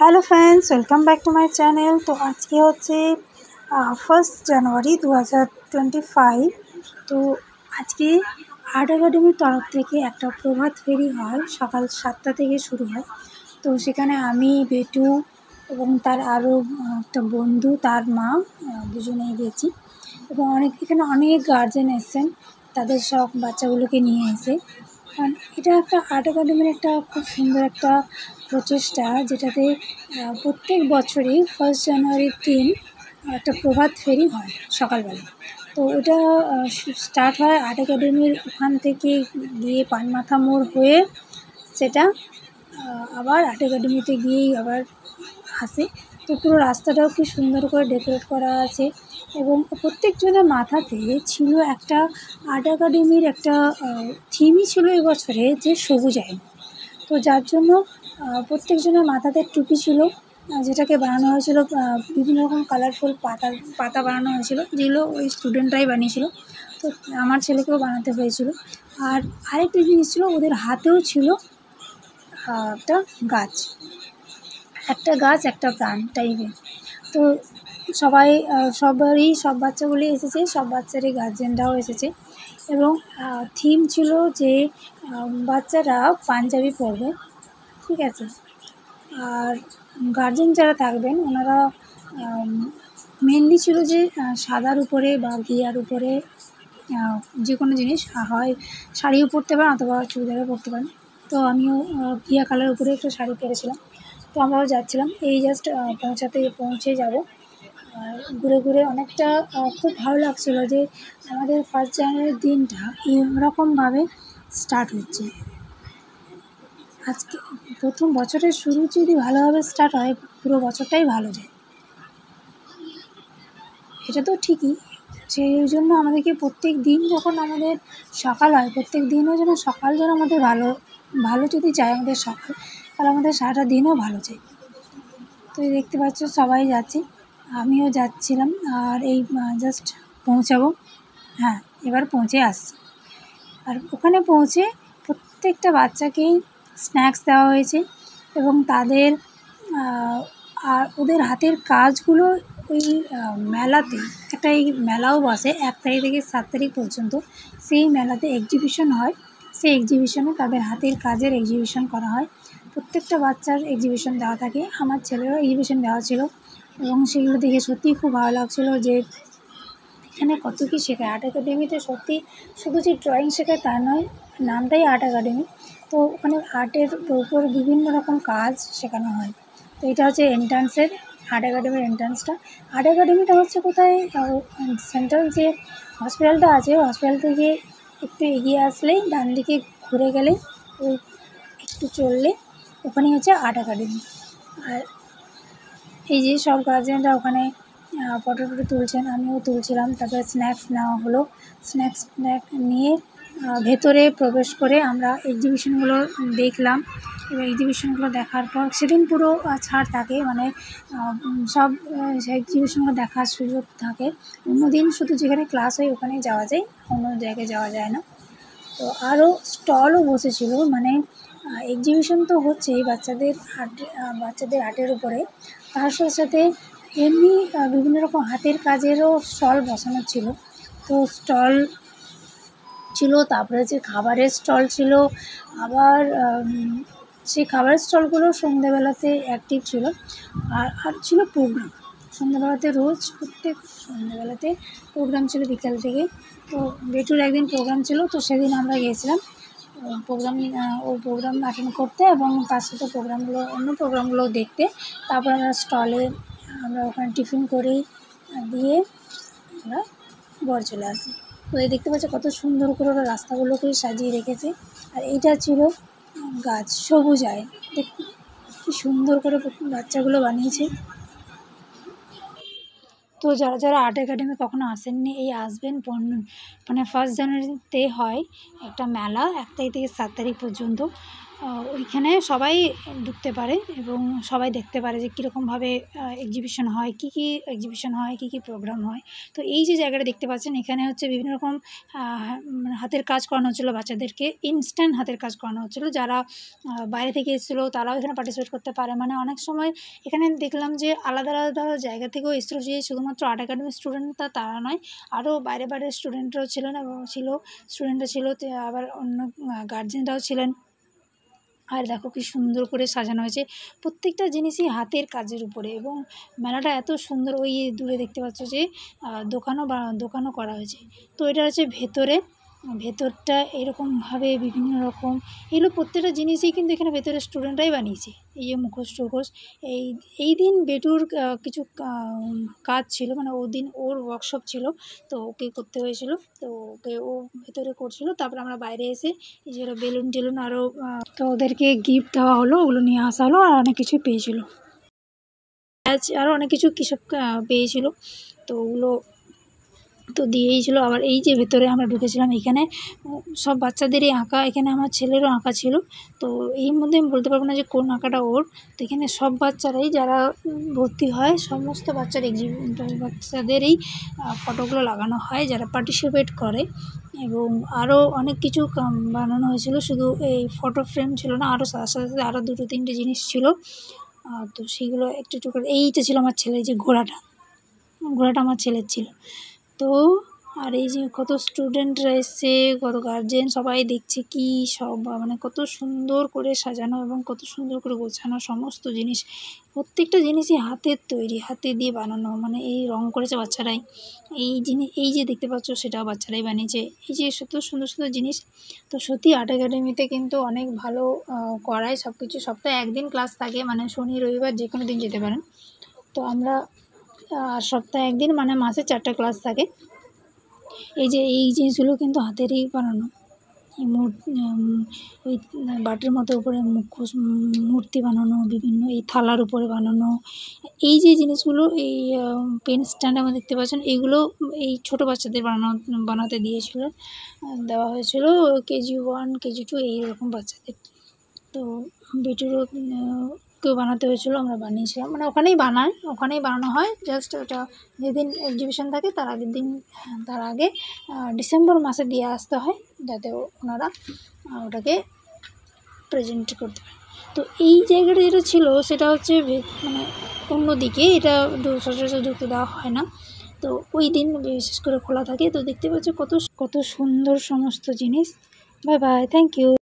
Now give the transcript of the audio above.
Hello friends, welcome back to my channel. তো আজকে হচ্ছে 1 জানুয়ারি 2025। তো আজকে আর্ট একাডেমির তরফ থেকে একটা প্রভাত ফেরি হয়, সকাল 7টা থেকে শুরু হয়। তো সেখানে আমি, বেটু এবং তার আরও একটা বন্ধু, তার মা, দুজনেই গেছি। এবং এখানে অনেক গার্জেন এসেছেন, তাদের সব বাচ্চাগুলোকে নিয়ে এসে। কারণ এটা একটা আর্ট একাডেমির একটা খুব সুন্দর একটা প্রচেষ্টা, যেটাতে প্রত্যেক বছরই 1 জানুয়ারির দিন একটা প্রভাত ফেরি হয় সকালবেলা। তো এটা স্টার্ট হয় আর্ট একাডেমির ওখান থেকে গিয়ে পানমাথা মোড় হয়ে সেটা আবার আর্ট একাডেমিতে গিয়েই আবার আসে। তো পুরো রাস্তাটাও কি সুন্দর করে ডেকোরেট করা আছে, এবং প্রত্যেকজনের মাথাতে ছিল একটা আর্ট একাডেমির একটা থিমই ছিল এবছরে, যে সবুজ আইন। তো যার জন্য প্রত্যেকজনের মাথাতে টুপি ছিল, যেটাকে বানানো হয়েছিল বিভিন্ন রকম কালারফুল পাতা বানানো হয়েছিল, যেগুলো ওই স্টুডেন্টরাই বানিয়েছিল। তো আমার ছেলেকেও বানাতে হয়েছিল। আর আরেকটা জিনিস ছিল, ওদের হাতেও ছিল একটা গাছ, একটা প্রাণ টাইপের। তো সব বাচ্চাগুলি এসেছে, সব বাচ্চারই গার্জেনরাও এসেছে। এবং থিম ছিল যে বাচ্চারা পাঞ্জাবি পরবে, ঠিক আছে। আর গার্জেন যারা থাকবেন ওনারা মেনলি ছিল যে সাদার উপরে বা ঘিয়ার উপরে যে কোনো জিনিস, হয় শাড়িও পরতে পারেন অথবা চুড়িদারও পরতে পারেন। তো আমিও ঘিয়া কালার উপরে একটা শাড়ি পরেছিলাম। তো আমরাও যাচ্ছিলাম, এই জাস্ট পৌঁছে যাব। আর ঘুরে ঘুরে অনেকটা খুব ভালো লাগছিলো যে আমাদের 1 জানুয়ারির দিনটা এরকমভাবে স্টার্ট হচ্ছে। আজকে প্রথম বছরের শুরু যদি ভালোভাবে স্টার্ট হয়, পুরো বছরটাই ভালো যায়, এটা তো ঠিকই। সেই জন্য আমাদেরকে প্রত্যেক দিন যখন আমাদের সকাল হয়, প্রত্যেক দিনও যেন সকাল যেন আমাদের ভালো যদি যায় আমাদের সকাল, তাহলে আমাদের সারাটা দিনও ভালো যায়। তো দেখতে পাচ্ছ সবাই যাচ্ছে, আমিও যাচ্ছিলাম। আর এই জাস্ট পৌঁছাবো, হ্যাঁ এবার পৌঁছে আসছি। আর ওখানে পৌঁছে প্রত্যেকটা বাচ্চাকেই স্ন্যাক্স দেওয়া হয়েছে, এবং তাদের আর ওদের হাতের কাজগুলো ওই মেলাতে, একটা এই মেলাও বসে 1 তারিখ থেকে 7 তারিখ পর্যন্ত। সেই মেলাতে এক্সিবিশন হয়, সেই এক্সিবিশনে তাদের হাতের কাজের এক্সিবিশন করা হয়। প্রত্যেকটা বাচ্চার এক্সিবিশন দেওয়া থাকে, আমার ছেলেরও এক্সিবিশন দেওয়া ছিল। এবং সেগুলো দেখে সত্যিই খুব ভালো লাগছিলো যে এখানে কত কী শেখায়। আর্ট একাডেমিতে সত্যি শুধু যে ড্রয়িং শেখায় তা নয়, নামটাই আর্ট একাডেমি। তো ওখানে আর্টের উপর বিভিন্ন রকম কাজ শেখানো হয়। তো এটা হচ্ছে এন্ট্রান্সের, আর্ট একাডেমির এন্ট্রান্সটা। আর্ট একাডেমিটা হচ্ছে কোথায়, সেন্ট্রাল যে হসপিটালটা আছে, হসপিটাল থেকে একটু এগিয়ে আসলেই ডান দিকে ঘুরে গেলে, ওই একটু চললে ওখানেই হচ্ছে আর্ট একাডেমি। আর এই যে সব গার্জেনরা ওখানে ফটো তুলছেন, আমিও তুলছিলাম। তারপরে স্ন্যাক্স নেওয়া হলো, স্ন্যাক্স নিয়ে ভেতরে প্রবেশ করে আমরা এক্সিবিশনগুলো দেখলাম। এবং এক্সিবিশনগুলো দেখার পর সেদিন পুরো ছাড় থাকে, মানে সব এক্সিবিশনগুলো দেখার সুযোগ থাকে। অন্যদিন শুধু যেখানে ক্লাস হয় ওখানেই যাওয়া যায়, অন্য জায়গায় যাওয়া যায় না। তো আরও স্টলও বসেছিল, মানে এক্সিবিশন তো হচ্ছেই বাচ্চাদের আর্টের উপরে, তার সাথে সাথে এমনি বিভিন্ন রকম হাতের কাজেরও স্টল বসানো ছিল। তো স্টল ছিল, তারপরে যে খাবারের স্টল ছিল। আবার সেই খাবারের স্টলগুলো সন্ধ্যেবেলাতে অ্যাক্টিভ ছিল। আর ছিল প্রোগ্রাম সন্ধ্যেবেলাতে, রোজ প্রত্যেক সন্ধ্যেবেলাতে প্রোগ্রাম ছিল বিকাল থেকে। তো বেটুর একদিন প্রোগ্রাম ছিল, তো সেদিন আমরা গিয়েছিলাম ওই প্রোগ্রাম অ্যাটেন্ড করতে, এবং তার সাথে অন্য প্রোগ্রামগুলোও দেখতে। তারপর আমরা ওখানে টিফিন করেই দিয়ে আমরা ঘর চলে আসি। তো এই দেখতে পাচ্ছি কত সুন্দর করে ওরা রাস্তাগুলোকে সাজিয়ে রেখেছে। আর এইটা ছিল গাছ, সবুজ আয়, কি সুন্দর করে বাচ্চাগুলো বানিয়েছে। তো যারা আর্ট একাডেমি কখনো আসেননি, আসবেন। মানে 1 জানুয়ারিতে হয় একটা মেলা, 1 তারিখ থেকে 7 তারিখ পর্যন্ত। ওইখানে সবাই ঢুকতে পারে এবং সবাই দেখতে পারে যে কীরকমভাবে এক্সিবিশন হয়, কী কী এক্সিবিশন হয়, কী কী প্রোগ্রাম হয়। তো এই যে জায়গাটা দেখতে পাচ্ছেন, এখানে হচ্ছে বিভিন্ন রকম মানে হাতের কাজ করানো হচ্ছিলো বাচ্চাদেরকে, ইনস্ট্যান্ট হাতের কাজ করানো হচ্ছিলো। যারা বাইরে থেকে এসেছিলো তারাও এখানে পার্টিসিপেট করতে পারে। মানে অনেক সময় এখানে দেখলাম যে আলাদা আলাদা জায়গা থেকেও এসেছিলো, যে শুধুমাত্র আর্ট একাডেমির স্টুডেন্ট তারা নয়, আরও বাইরে বাইরের স্টুডেন্টরাও ছিলেন এবং স্টুডেন্টরা ছিল, আবার অন্য গার্জেনরাও ছিলেন। আর দেখো কি সুন্দর করে সাজানো হয়েছে, প্রত্যেকটা জিনিসই হাতের কাজের উপরে। এবং মেলাটা এত সুন্দর, ওই দূরে দেখতে পাচ্ছ যে দোকানও করা হয়েছে। তো এটা হচ্ছে ভেতরটা এরকমভাবে বিভিন্ন রকম, এগুলো প্রত্যেকটা জিনিসই কিন্তু এখানে ভেতরে স্টুডেন্টরাই বানিয়েছে। এই যে মুখোশ টুখোশ, এই দিন বেটুর কিছু কাজ ছিল, মানে ওদিন ওর ওয়ার্কশপ ছিল, তো ওকে করতে হয়েছিল, তো ও ভেতরে করছিল। তারপরে আমরা বাইরে এসে এই যে বেলুন টেলুন আরও, তো ওদেরকে গিফট দেওয়া হলো, ওগুলো নিয়ে আসা হলো, আর অনেক কিছুই পেয়েছিল, আরও অনেক কিছু কৃষক পেয়েছিল, তো ওগুলো তো দিয়েইছিল। আবার এই যে ভেতরে আমরা ঢুকেছিলাম, এখানে সব বাচ্চাদেরই আঁকা, এখানে আমার ছেলেরও আঁকা ছিল। তো এই মধ্যে আমি বলতে পারবো না যে কোন আঁকাটা ওর। তো এখানে সব বাচ্চারাই যারা ভর্তি হয়, সমস্ত বাচ্চাদেরই ফটোগুলো লাগানো হয় যারা পার্টিসিপেট করে। এবং আরও অনেক কিছু বানানো হয়েছিল, শুধু এই ফটো ফ্রেম ছিল না, আরও সাথে সাথে আরও 2-3টে জিনিস ছিল। তো সেগুলো একটু একটু করে, এইটা ছিল আমার ছেলের যে ঘোড়াটা আমার ছেলের ছিল। তো আর এই যে কত স্টুডেন্টরা এসছে, কত গার্জেন, সবাই দেখছে কি সব, মানে কত সুন্দর করে সাজানো এবং কত সুন্দর করে গোছানো সমস্ত জিনিস। প্রত্যেকটা জিনিসই হাতের তৈরি, হাতে দিয়ে বানানো, মানে এই রং করেছে বাচ্চারাই। এই যে দেখতে পাচ্ছ সেটাও বাচ্চারাই বানিয়েছে। এই যে এত সুন্দর সুন্দর জিনিস। তো সত্যি আর্ট একাডেমিতে কিন্তু অনেক ভালো করায় সব কিছু। সপ্তাহে একদিন ক্লাস থাকে, মানে শনি রবিবার যে কোনো দিন যেতে পারেন। তো আমরা সপ্তাহে একদিন, মানে মাসে 4টা ক্লাস থাকে। এই জিনিসগুলো কিন্তু হাতেরই বানানো, ওই বাটির মতো উপরে মুখোশ, মূর্তি বানানো, বিভিন্ন এই থালার উপরে বানানো এই যে জিনিসগুলো, এই পেন স্ট্যান্ড আমরা দেখতে পাচ্ছেন, এইগুলো এই ছোটো বাচ্চাদের বানাতে দেওয়া হয়েছিল, কেজি 1 কেজি 2 এইরকম বাচ্চাদের। তো বেটুরও কেউ বানাতে হয়েছিলো, আমরা বানিয়েছিলাম, মানে ওখানেই বানানো হয়। জাস্ট ওটা যেদিন এক্সিবিশন থাকে তার আগে ডিসেম্বর মাসে দিয়ে আসতে হয়, যাতে ওনারা ওটাকে প্রেজেন্ট করতে পারে। তো এই জায়গাটা যেটা ছিল সেটা হচ্ছে মানে অন্যদিকে, এটা সচরাচর ঢুকতে দেওয়া হয় না, তো ওই দিন বিশেষ করে খোলা থাকে। তো দেখতে পাচ্ছ কত সুন্দর সমস্ত জিনিস। Bye bye, thank you.